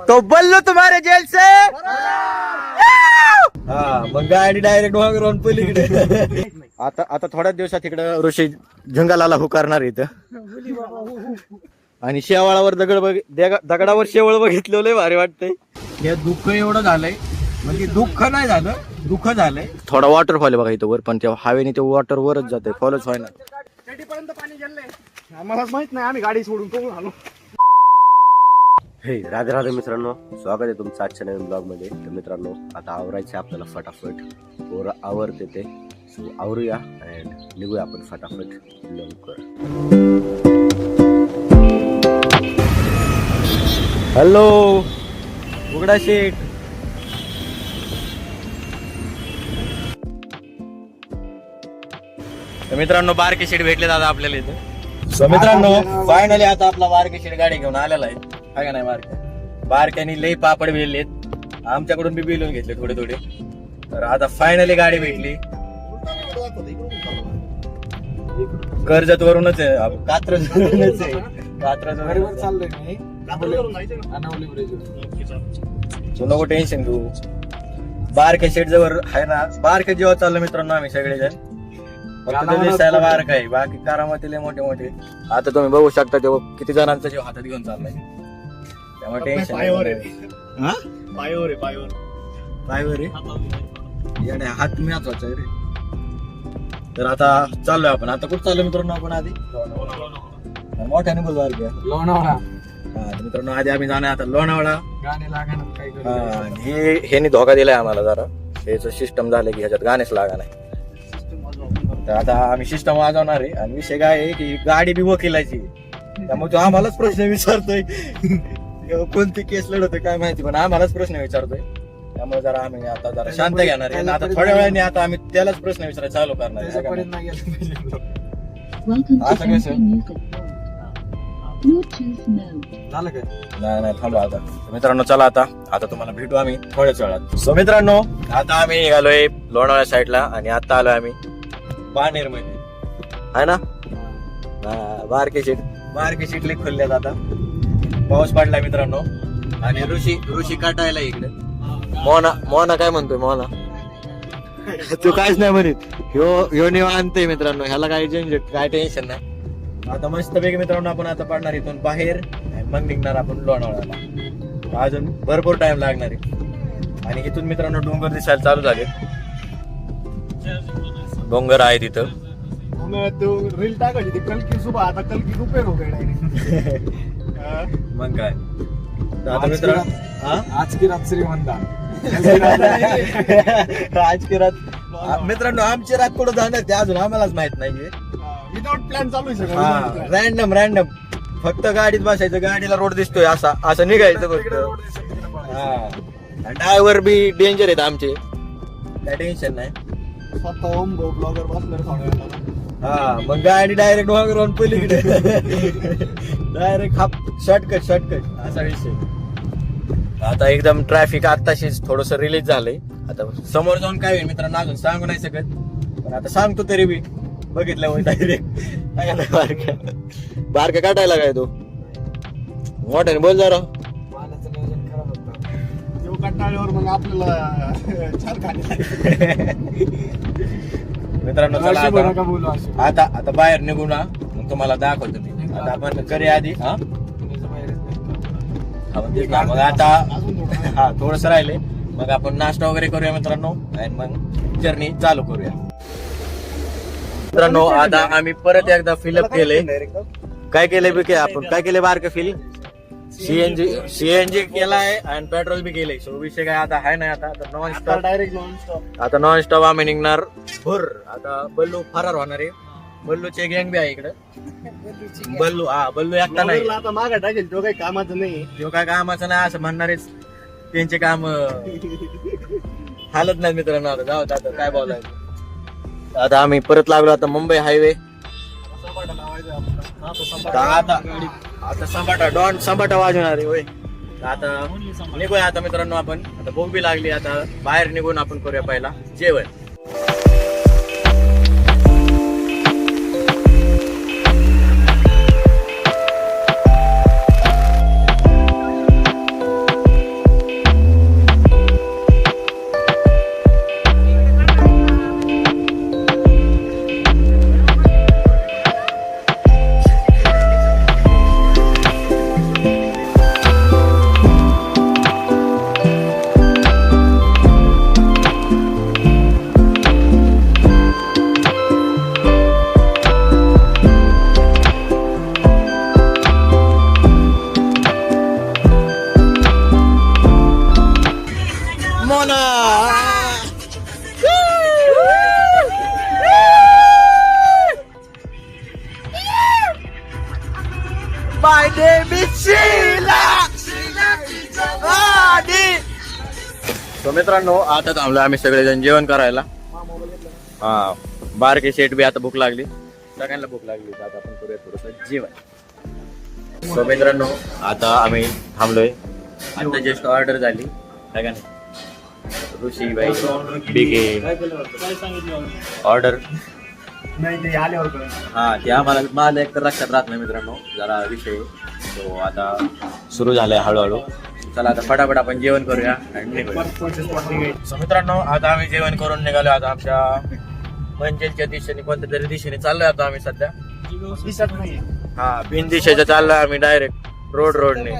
तो बल्लू तुम्हारे जेल से मग गाडी डायरेक्ट वांगरून पलीकडे. आता थोड्याच दिवसात इकडे ऋषी जंगलाला हुकारणार इथं. आणि शेवाळावर दगडावर शेवळ बघितलं लय भारी वाटतंय. हे दुःख एवढं झालंय म्हणजे दुःख नाही झालं, दुःख झालंय. थोडा वॉटरफॉल बघा इथं वर, पण त्या हवेने ते वॉटर वरच जाते, फॉलच व्हाय ना. पाणी गेलंय आम्हालाच माहित नाही, आम्ही गाडी सोडून तो आलो. हे राधे राधे मित्रांनो, स्वागत आहे तुमचं आजच्या नवीन ब्लॉग मध्ये. तर मित्रांनो, आता आवरायचं आपल्याला फटाफट. पोरं आवरते ते, सो आवरूया अँड निघूया आपण फटाफट लवकर. हॅलो उघडा शेट. मित्रांनो बारके शेट भेटले दादा आपल्याला इथं. सो मित्रांनो फायनली आता आपला बारके शेट गाडी घेऊन आलेला आहे. काय का नाही बारक्यानी लई पापड बिललेत, आमच्याकडून बी बिलून घेतले थोडे थोडे. तर आता फायनली गाडी भेटली. कर्जत वरूनच आहे, कात्रज वरूनच आहे. कात्रज वरून चाललोय तू नको टेन्शन घेऊ. बारके शेट जवळ आहे ना, बारके जेव्हा चाललो मित्रांनो आम्ही सगळेजण. फक्त दिसायला बारक आहे, बाकी कारामतीले मोठे मोठे. आता तुम्ही बघू शकता तेव्हा किती जणांचा जेव्हा हातात घेऊन चाललाय, त्यामुळे टेन्शन. पायवर हात महत्वाचा आहे रे. तर आता चाललोय आपण. आता कुठं चाललोय मित्रांनो आपण? आधी मोठ्याने बोल बारक्या. लोणावळा. मित्रांनो आधी आम्ही जाणार आता लोणावळा. हे धोका दिलाय आम्हाला जरा. हेच सिस्टम झालं की ह्याच्यात गाणेच लागा नाही. तर आता आम्ही सिस्टम वाजवणार आहे. आणि विषय काय आहे की गाडी बी वकिलाची, त्यामुळे तो आम्हालाच प्रश्न विचारतोय. कोणती केस लढवतोय काय माहिती, पण आम्हालाच प्रश्न विचारतोय. त्यामुळे जरा आम्ही आता जरा शांत घेणार आहे. आता थोड्या वेळाने आता आम्ही त्यालाच प्रश्न विचारायला चालू करणार आहे. असं कसं झालं काय? नाही थांबा आता. मित्रांनो चला आता तुम्हाला भेटू आम्ही थोड्याच वेळात. सो मित्रांनो आता आम्ही निघालोय लोणावळा साईडला आणि आता आलोय आम्ही बाणेर मध्ये आहे ना. बारके सीट लई खोलल्यात. आता पाऊस पडलाय मित्रांनो. आणि ऋषी काटायला इकडे. मोना काय म्हणतोय? मोना तू काहीच नाही म्हणत. ह्यो निवांत मित्रांनो, ह्याला काही झंझट काय टेन्शन नाही. आता मस्त पैकी मित्रांनो आपण आता पडणार इथून बाहेर, मग निघणार आपण लोणावळ्याला. अजून भरपूर टाइम लागणार आहे. आणि इथून मित्रांनो डोंगर दिसायला चालू झाले. डोंगर आहे तिथं. रील टाकायची कलकी सुबह, आता कलकी रुपये हो गए. मग काय आता मित्रांनो आज की रात श्रीमंता. आज की रात मित्रांनो आमची रात कुठं जाणार ते अजून आम्हालाच माहित नाहीये. विदाउट प्लॅन चालू आहे. रॅन्डम फक्त गाडीत बसायचं, गाडीला रोड दिसतोय असं निघायचं फक्त. ड्रायव्हर बी डेंजर आहेत आमचे, काय टेन्शन नाही. स्वतः होम ब्लॉगर बसणार. मग गाडी डायरेक्ट वांगरून पलीकडे. डायरेक्ट शॉर्टकट असा विषय. आता एकदम ट्रॅफिक आताशीच थोडस रिलीज झालंय. आता समोर जाऊन काय होईल मित्रांनो अजून सांगू नाही शकत, पण आता सांगतो तरी बी. बघितलं डायरेक्ट बारका काटायला काय तो मोठ्याने बोल जरा. पाण्याचं नियोजन खराब होतं. जेव्हा कंटाळल्यावर मग आपल्याला छान खाणे. मित्रांनो चला आता बाहेर निघू ना, मग तुम्हाला दाखवतो मी. आता आपण करे आधी मग आता थोडस राहिले, मग आपण नाश्ता वगैरे करूया मित्रांनो आणि मग जर्नी चालू करूया. मित्रांनो आता आम्ही परत एकदा फिलअप केले. काय केले बी आपण काय केले बारक फिल सीएनजी केलाय आणि पेट्रोल बी केले. सो विषय काय आता आहे नाही. आता नॉन स्टॉप आम्ही निघणार भर. आता बल्लू फरार होणार आहे. बल्लूचे गँग बी आहे इकडे. बल्लू एकटा नाही. आता मागा टाकेल तो काही कामाचं नाही. तो काय कामाचं नाही असं म्हणणारेच. त्यांचे काम हालत नाही मित्रांनो. आता जाऊ आता काय बोलायचं. आता आम्ही परत लागलो आता मुंबई हायवे. आता संभाटा वाजवणार आहे होय. आता निघूया आता मित्रांनो आपण. आता भूक बी लागली. आता बाहेर निघून आपण करूया पहिला जेवण. Mona. My name is Sheila. So मित्रांनो आता थांबलो आम्ही सगळेजण जेवण करायला. हा बारके शेट बी आता भूक लागली, सगळ्यांना भूक लागली, आता आपण करूया थोडस जेवण. सो मित्रांनो आता आम्ही थांबलोय, आता जस्ट ऑर्डर झाली काय का नाही ऋषी बाई बिगे ऑर्डर नाही ते आल्यावर हा ते आम्हाला मला एक तर लक्षात राहत नाही मित्रांनो जरा विषय. तो आता सुरू झालाय हळूहळू. चला आता फटाफट आपण जेवण करूया आणि निघूया. So मित्रांनो आता आम्ही जेवण करून निघालो. आता आमच्या मंजिलच्या दिशेने कोणत्या तरी दिशेने चाललोय आता आम्ही सध्या. दिसत नाही. हा बिन दिशेच्या चाललोय आम्ही डायरेक्ट रोडने.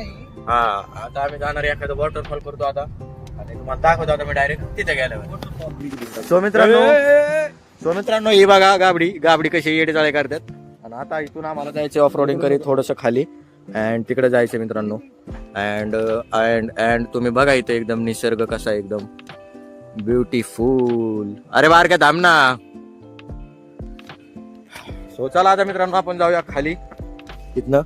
हा आता आम्ही जाणार एखादं वॉटरफॉल करतो आता आणि तुम्हाला दाखवतो आता मी डायरेक्ट तिथे गेल्यावर. सो मित्रांनो ही बघा गाबडी कशी येडेचाळे करतात. आणि आता इथून आम्हाला जायचं ऑफ रोडिंग करीत थोडस खाली अँड तिकडे जायचं मित्रांनो. अँड तुम्ही बघा इथे एकदम निसर्ग कसा एकदम ब्युटिफुल. अरे बारक्या थांब ना. सो चला आता मित्रांनो आपण जाऊया खाली इथनं.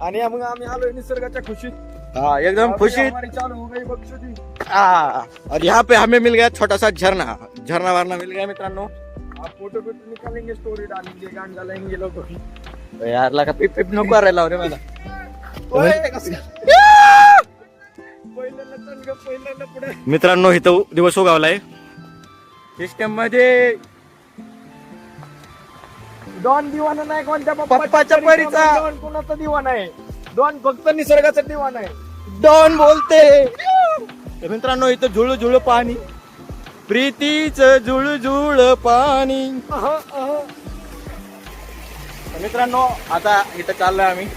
आणि मग आम्ही आलोय निसर्गाच्या खुशीत. हाँ एकदम खुशी. चालू हो गई बख्शुदी. और यहाँ पे हमें मिल गया छोटा सा झरना वारना मिल गया मित्रांनो. आप फोटो निकालेंगे, स्टोरी डालेंगे, गान डालेंगे लोग. यार लगा पिप पिप नको करायला रे मला. मित्रांनो इथं दिवस उगावलाय सिस्टम मध्ये. दोन दिवाना नाही कोणत्या पप्पाच्या परीचा. दोन कोणाचा दिवाना आहे? दोन फक्त निसर्गाचा दिवाना आहे. डॉन बोलते. मित्रांनो इथं झुळू झुळू पाणी, प्रीतीच झुळू झुळ पाणी. मित्रांनो आता इथं चाललोय आम्ही.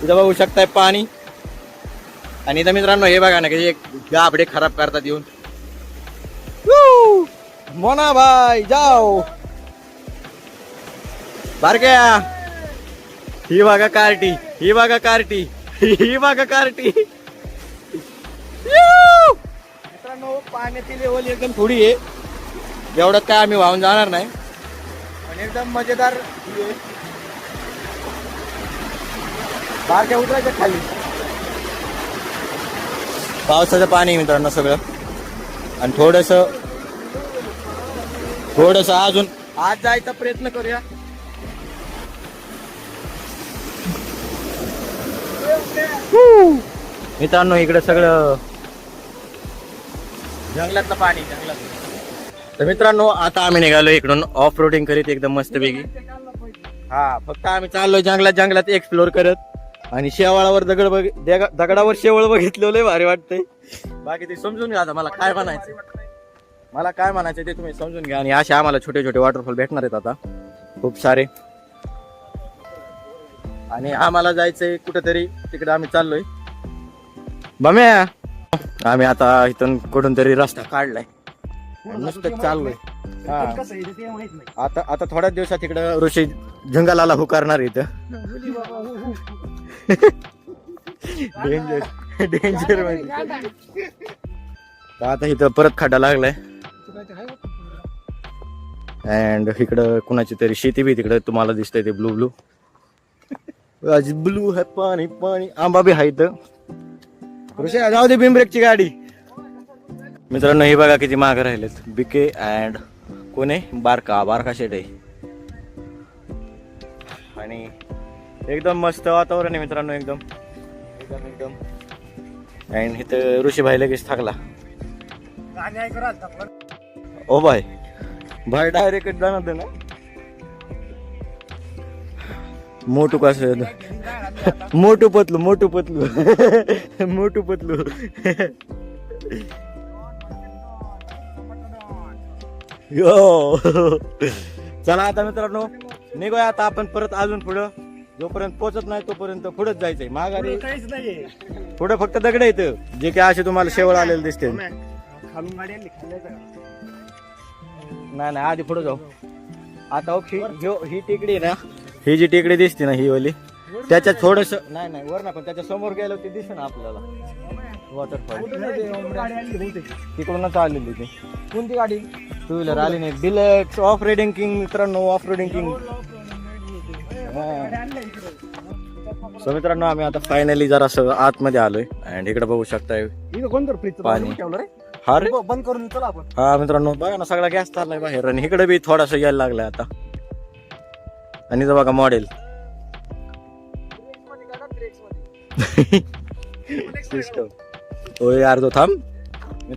इथं बघू शकताय पाणी. आणि इथं मित्रांनो हे बघा ना की गाबडे खराब करतात येऊन. मोना भाई जाओ बारक्या. ही बघा कार्टी, ही बघा कार्टी, ही बघा कार्टी. मित्रांनो पाण्याची लेवल एकदम थोडी आहे, एवढं काय आम्ही वाहून जाणार नाही, पण एकदम मजेदार आहे. बारक्या उतरायच्या खाली. पावसाचं पाणी मित्रांनो सगळं. आणि थोडस अजून आज जायचा प्रयत्न करूया. मित्रांनो इकडे सगळं जंगलातलं पाणी तर मित्रांनो आता आम्ही निघालो इकडून ऑफ रोडिंग करीत एकदम मस्त पैकी. हा फक्त आम्ही चाललोय जंगलात एक्सप्लोर करत. आणि शेवाळावर दगडावर शेवळ बघितलं लय भारी वाटतंय. बाकी ते समजून घ्या आता मला काय म्हणायचं ते तुम्ही समजून घ्या. आणि असे आम्हाला छोटे छोटे वॉटरफॉल भेटणार आहेत आता खूप सारे. आणि आम्हाला जायचंय कुठेतरी तिकडे आम्ही चाललोय. बम्या आम्ही आता इथून कुठून तरी रस्ता काढलाय नुसतं चाललोय. आता थोड्याच दिवसात तिकडं ऋषी जंगलाला हुकारणार इथं. डेंजर आता इथं परत खड्डा लागलाय. अँड इकडं कुणाची तरी शेती बी तिकडं तुम्हाला दिसतंय ते ब्लू है पाणी. आंबा बी आहे इथं. ऋषी जाऊ दे बिमब्रेकची गाडी. मित्रांनो हे बघा किती मागे राहिलेत. बिके अँड कोण आहे बारका शेट आहे. आणि एकदम मस्त वातावरण आहे मित्रांनो एकदम. अँड इथं ऋषी भाई लगेच थाकला. ओ भाई डायरेक्ट जाणार ना. मोटू कसं मोटू पतलू यो. चला आता मित्रांनो निघूया आता आपण परत अजून पुढं. जोपर्यंत पोहोचत नाही तोपर्यंत पुढेच जायचंय. माघारी काहीच नाहीये. पुढे फक्त दगड येतं जे काय असे तुम्हाला शेवळ आलेले दिसते. खालून गाडी आणली, खाल्ल्याचं. नाही आधी पुढे जाऊ. आता ही टेकडी आहे ना, ही जी टेकडी दिसते ना ही वाली, त्याच्यात थोडस नाही वर ना, पण त्याच्या समोर गेलो ते दिसत ना आपल्याला वॉटरफॉल. तिकडूनच आलेली ती. कोणती गाडी? टू व्हीलर आली नाही. डिलक्स ऑफ रोडिंग किंग मित्रांनो, ऑफ रोडिंग किंग. सो मित्रांनो आम्ही आता फायनली जरा आतमध्ये आलोय आणि इकडे बघू शकताय इथं कोणतं फ्रीज पाणी. ठेवलं रे? हा रे. बंद करून चला आपण. हा मित्रांनो बघा ना, सगळा गॅस चाललाय बाहेर आणि इकडे बी थोडासा यायला लागलाय आता. आणि इथं बघा मॉडेल सिस्टम. होय यार तो थांब.